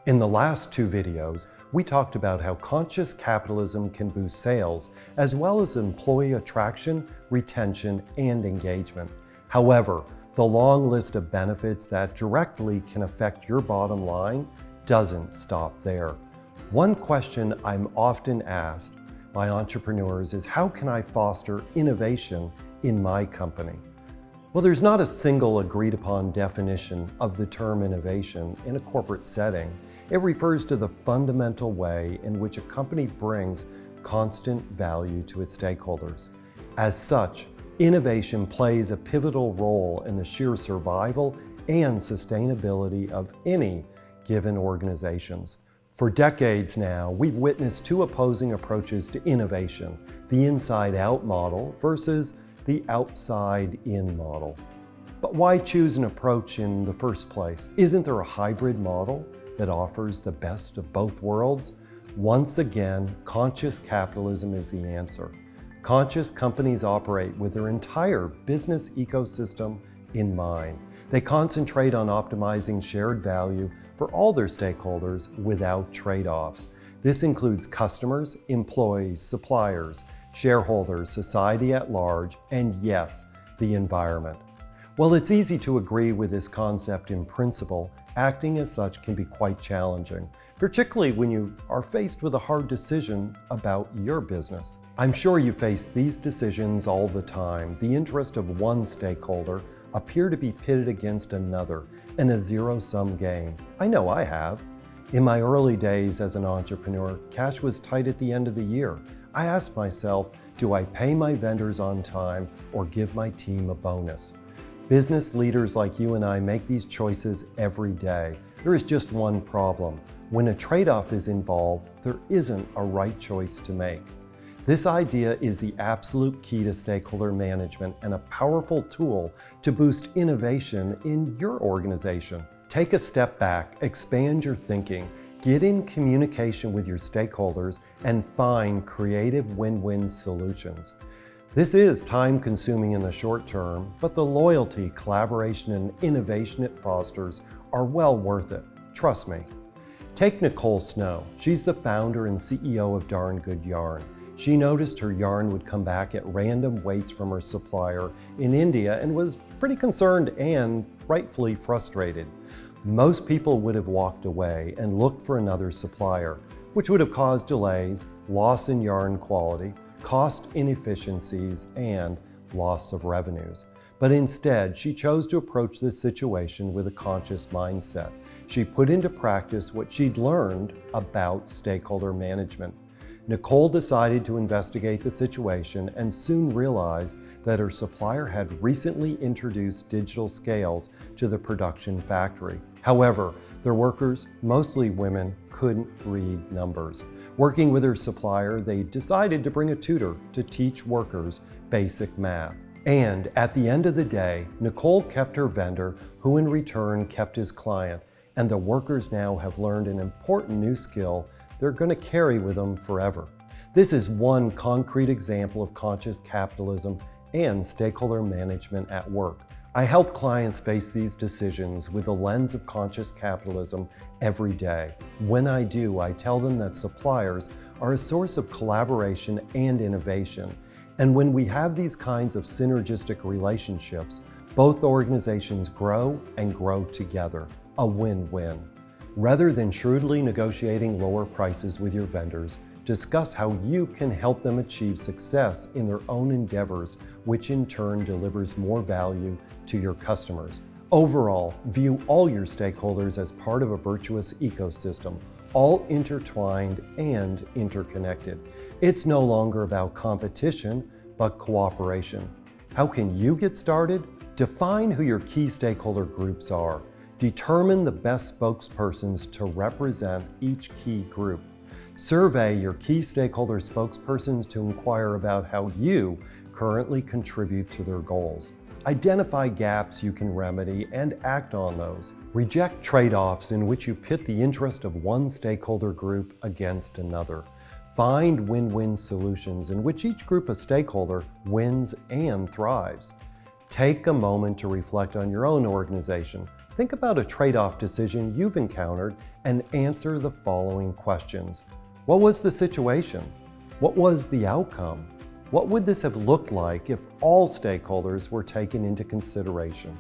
In the last two videos, we talked about how conscious capitalism can boost sales, as well as employee attraction, retention, and engagement. However, the long list of benefits that directly can affect your bottom line doesn't stop there. One question I'm often asked by entrepreneurs is, how can I foster innovation in my company? Well, there's not a single agreed upon definition of the term innovation in a corporate setting. It refers to the fundamental way in which a company brings constant value to its stakeholders. As such, innovation plays a pivotal role in the sheer survival and sustainability of any given organizations. For decades now, we've witnessed two opposing approaches to innovation: the inside-out model versus the outside-in model. But why choose an approach in the first place? Isn't there a hybrid model that offers the best of both worlds? Once again, conscious capitalism is the answer. Conscious companies operate with their entire business ecosystem in mind. They concentrate on optimizing shared value for all their stakeholders without trade-offs. This includes customers, employees, suppliers, shareholders, society at large, and yes, the environment. While it's easy to agree with this concept in principle, acting as such can be quite challenging, particularly when you are faced with a hard decision about your business. I'm sure you face these decisions all the time. The interest of one stakeholder appear to be pitted against another in a zero-sum game. I know I have. In my early days as an entrepreneur, cash was tight at the end of the year. I asked myself, do I pay my vendors on time or give my team a bonus? Business leaders like you and I make these choices every day. There is just one problem. When a trade-off is involved, there isn't a right choice to make. This idea is the absolute key to stakeholder management and a powerful tool to boost innovation in your organization. Take a step back, expand your thinking, get in communication with your stakeholders, and find creative win-win solutions. This is time-consuming in the short term, but the loyalty, collaboration, and innovation it fosters are well worth it. Trust me. Take Nicole Snow. She's the founder and CEO of Darn Good Yarn. She noticed her yarn would come back at random weights from her supplier in India and was pretty concerned and rightfully frustrated. Most people would have walked away and looked for another supplier, which would have caused delays, loss in yarn quality, cost inefficiencies, and loss of revenues. But instead, she chose to approach this situation with a conscious mindset. She put into practice what she'd learned about stakeholder management. Nicole decided to investigate the situation and soon realized that her supplier had recently introduced digital scales to the production factory. However, their workers, mostly women, couldn't read numbers. Working with her supplier, they decided to bring a tutor to teach workers basic math. And at the end of the day, Nicole kept her vendor, who in return kept his client, and the workers now have learned an important new skill they're going to carry with them forever. This is one concrete example of conscious capitalism and stakeholder management at work. I help clients face these decisions with the lens of conscious capitalism every day. When I do, I tell them that suppliers are a source of collaboration and innovation. And when we have these kinds of synergistic relationships, both organizations grow and grow together. A win-win. Rather than shrewdly negotiating lower prices with your vendors, discuss how you can help them achieve success in their own endeavors, which in turn delivers more value to your customers. Overall, view all your stakeholders as part of a virtuous ecosystem, all intertwined and interconnected. It's no longer about competition, but cooperation. How can you get started? Define who your key stakeholder groups are. Determine the best spokespersons to represent each key group. Survey your key stakeholder spokespersons to inquire about how you currently contribute to their goals. Identify gaps you can remedy and act on those. Reject trade-offs in which you pit the interest of one stakeholder group against another. Find win-win solutions in which each group of stakeholder wins and thrives. Take a moment to reflect on your own organization. Think about a trade-off decision you've encountered and answer the following questions. What was the situation? What was the outcome? What would this have looked like if all stakeholders were taken into consideration?